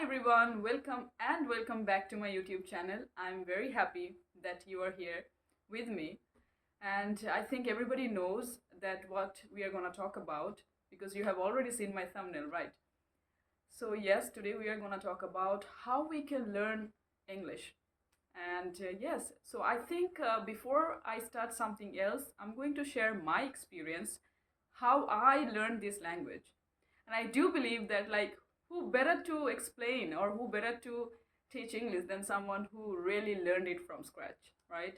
Hi everyone, welcome back to my YouTube channel. I'm very happy that you are here with me, and I think everybody knows that what we are going to talk about because you have already seen my thumbnail, right? So yes, today we are going to talk about how we can learn English. And yes, so I think before I start something else, I'm going to share my experience, how I learned this language. And I do believe that, like, who better to explain or who better to teach English than someone who really learned it from scratch, right?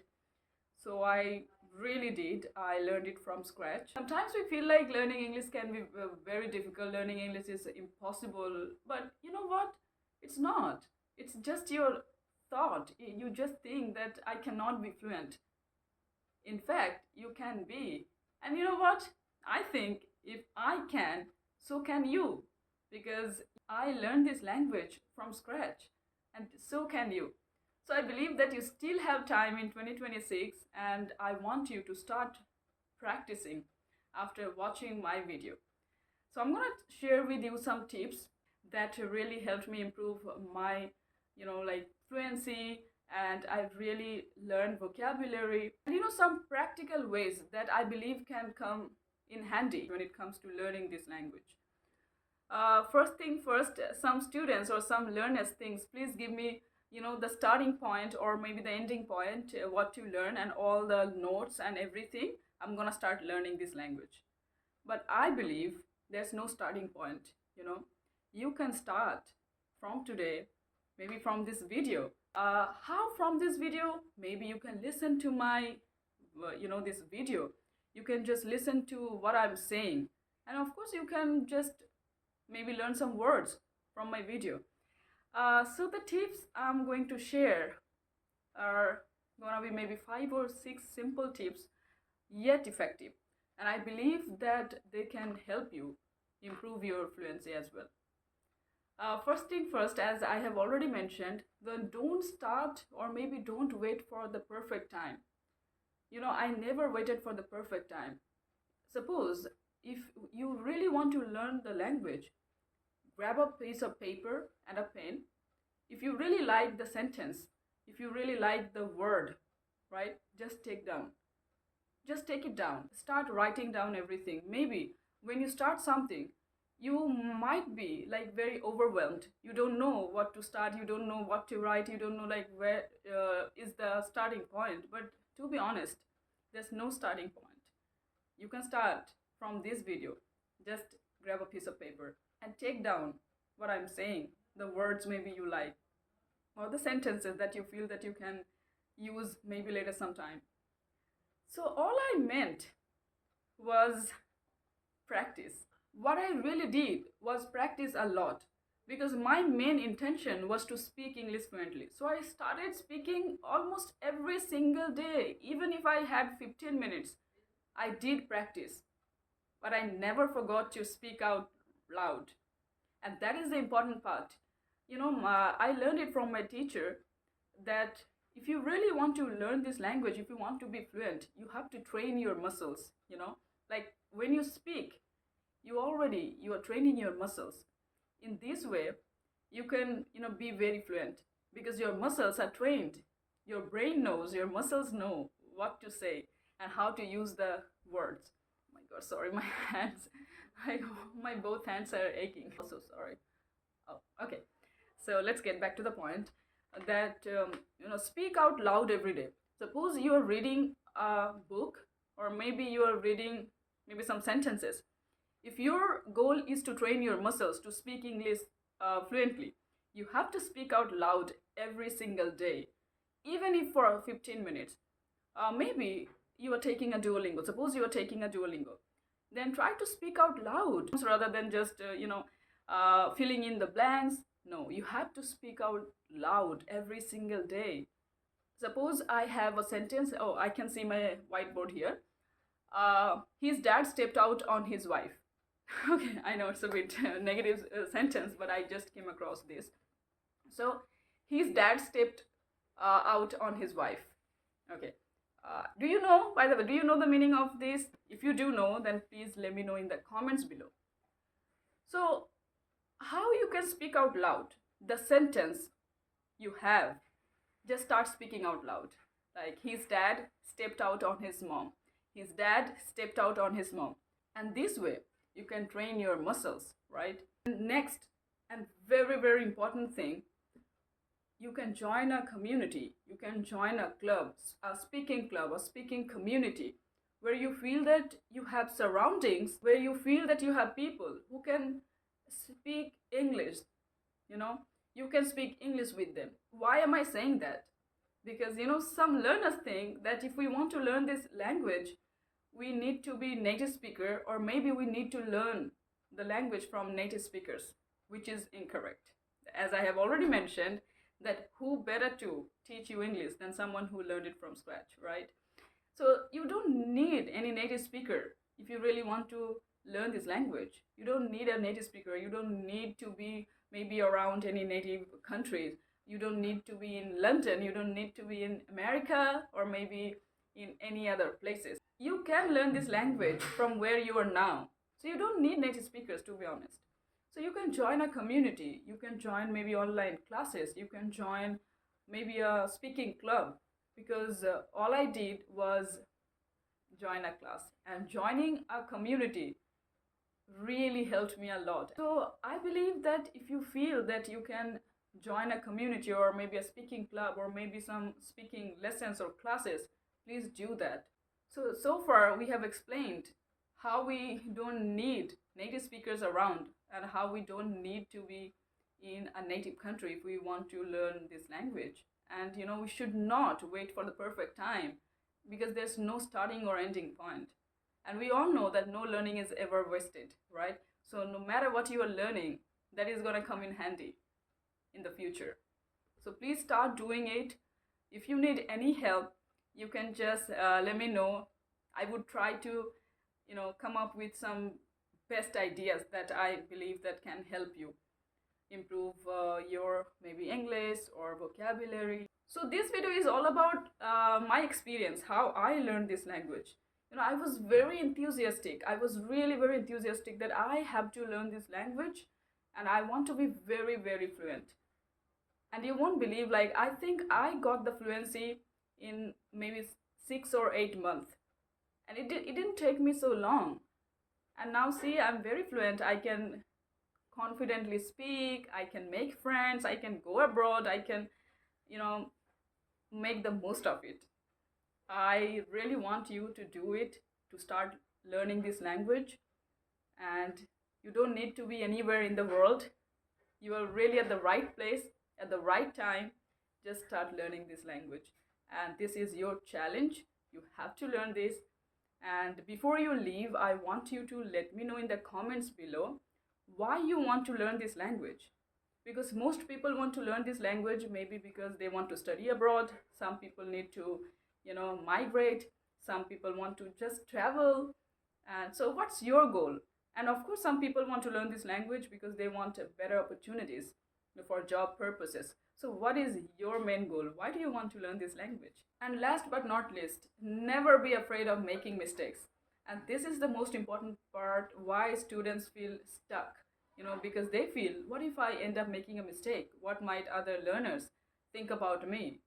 So I really did. I learned it from scratch. Sometimes we feel like learning English can be very difficult. Learning English is impossible. But you know what? It's not. It's just your thought. You just think that I cannot be fluent. In fact, you can be. And you know what? I think if I can, so can you. Because I learned this language from scratch. And so can you. So I believe that you still have time in 2026, and I want you to start practicing after watching my video. So I'm going to share with you some tips that really helped me improve my, like fluency, and I've really learned vocabulary and some practical ways that I believe can come in handy when it comes to learning this language. First thing first, some students or some learners thinks, please give me the starting point or maybe the ending point, what to learn and all the notes and everything. I'm gonna start learning this language. But I believe there's no starting point. You can start from today, maybe from this video. How from this video? Maybe you can listen to my this video. You can just listen to what I'm saying, and of course you can just maybe learn some words from my video. So the tips I'm going to share are gonna be maybe 5 or 6 simple tips, yet effective. And I believe that they can help you improve your fluency as well. First thing first, as I have already mentioned, then don't start or maybe don't wait for the perfect time. I never waited for the perfect time. Suppose if you really want to learn the language, grab a piece of paper and a pen. If you really like the sentence, if you really like the word, right, just take it down. Start writing down everything. Maybe when you start something, you might be like very overwhelmed. You don't know what to start, you don't know what to write, you don't know like where is the starting point. But to be honest, there's no starting point. You can start from this video. Just grab a piece of paper and take down what I'm saying, the words maybe you like, or the sentences that you feel that you can use maybe later sometime. So all I meant was practice. What I really did was practice a lot, because my main intention was to speak English fluently. So I started speaking almost every single day. Even if I had 15 minutes, I did practice. But I never forgot to speak out loud. And that is the important part. I learned it from my teacher that if you really want to learn this language, if you want to be fluent, you have to train your muscles. Like when you speak, you are training your muscles. In this way, you can be very fluent because your muscles are trained. Your brain knows, your muscles know what to say and how to use the words. Oh my god, sorry, my hands, my both hands are aching. Also sorry. Oh, okay. So let's get back to the point that speak out loud every day. Suppose you are reading a book, or maybe you are reading maybe some sentences. If your goal is to train your muscles to speak English fluently, you have to speak out loud every single day, even if for 15 minutes. Maybe you are taking a Duolingo. Suppose you are taking a Duolingo. Then try to speak out loud rather than just, filling in the blanks. No, you have to speak out loud every single day. Suppose I have a sentence. Oh, I can see my whiteboard here. His dad stepped out on his wife. Okay, I know it's a bit negative sentence, but I just came across this. So, his dad stepped out on his wife. Okay. Do you know, by the way, do you know the meaning of this? If you do know, then please let me know in the comments below. So, how you can speak out loud? the sentence you have, just start speaking out loud. Like, his dad stepped out on his mom. His dad stepped out on his mom. And this way, you can train your muscles, right? And next, and very, very important thing, you can join a community. You can join a club, a speaking club, a speaking community, where you feel that you have surroundings, where you feel that you have people who can speak English, you know, you can speak English with them. Why am I saying that? Because, some learners think that if we want to learn this language, we need to be native speaker, or maybe we need to learn the language from native speakers, which is incorrect. As I have already mentioned, that who better to teach you English than someone who learned it from scratch, right? So you don't need any native speaker if you really want to learn this language. You don't need a native speaker. You don't need to be maybe around any native countries. You don't need to be in London. You don't need to be in America or maybe in any other places. You can learn this language from where you are now. So you don't need native speakers, to be honest. So you can join a community. You can join maybe online classes. You can join maybe a speaking club, because all I did was join a class, and joining a community really helped me a lot. So I believe that if you feel that you can join a community or maybe a speaking club or maybe some speaking lessons or classes, please do that. So far we have explained how we don't need native speakers around and how we don't need to be in a native country if we want to learn this language. And we should not wait for the perfect time, because there's no starting or ending point. And we all know that no learning is ever wasted, right? So no matter what you are learning, that is going to come in handy in the future. So please start doing it. If you need any help, you can just let me know. I would try to come up with some best ideas that I believe that can help you improve your maybe English or vocabulary. So this video is all about my experience, how I learned this language. I was very enthusiastic. I was really very enthusiastic that I have to learn this language and I want to be very, very fluent. And you won't believe, like, I think I got the fluency in maybe 6 or 8 months. And it didn't take me so long. And now see, I'm very fluent. I can confidently speak, I can make friends, I can go abroad, I can, make the most of it. I really want you to do it, to start learning this language. And you don't need to be anywhere in the world. You are really at the right place, at the right time. Just start learning this language. And this is your challenge. You have to learn this. And before you leave, I want you to let me know in the comments below why you want to learn this language. Because most people want to learn this language maybe because they want to study abroad. Some people need to, migrate. Some people want to just travel. And so what's your goal? And of course, some people want to learn this language because they want better opportunities for job purposes. So what is your main goal? Why do you want to learn this language? And last but not least, never be afraid of making mistakes. And this is the most important part, why students feel stuck. Because they feel, what if I end up making a mistake? What might other learners think about me?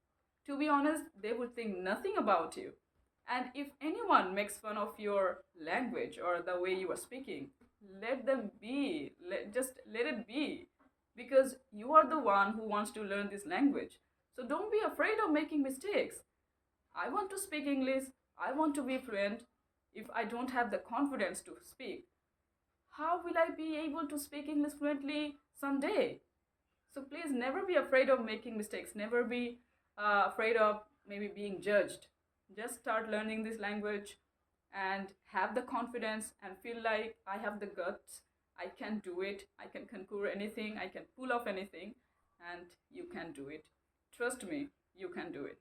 To be honest, they would think nothing about you. And if anyone makes fun of your language or the way you are speaking, let them be. Just let it be. Because you are the one who wants to learn this language. So don't be afraid of making mistakes. I want to speak English. I want to be fluent. If I don't have the confidence to speak, how will I be able to speak English fluently someday? So please never be afraid of making mistakes. Never be afraid of maybe being judged. Just start learning this language and have the confidence and feel like I have the guts. I can do it. I can conquer anything. I can pull off anything. And you can do it. Trust me, you can do it.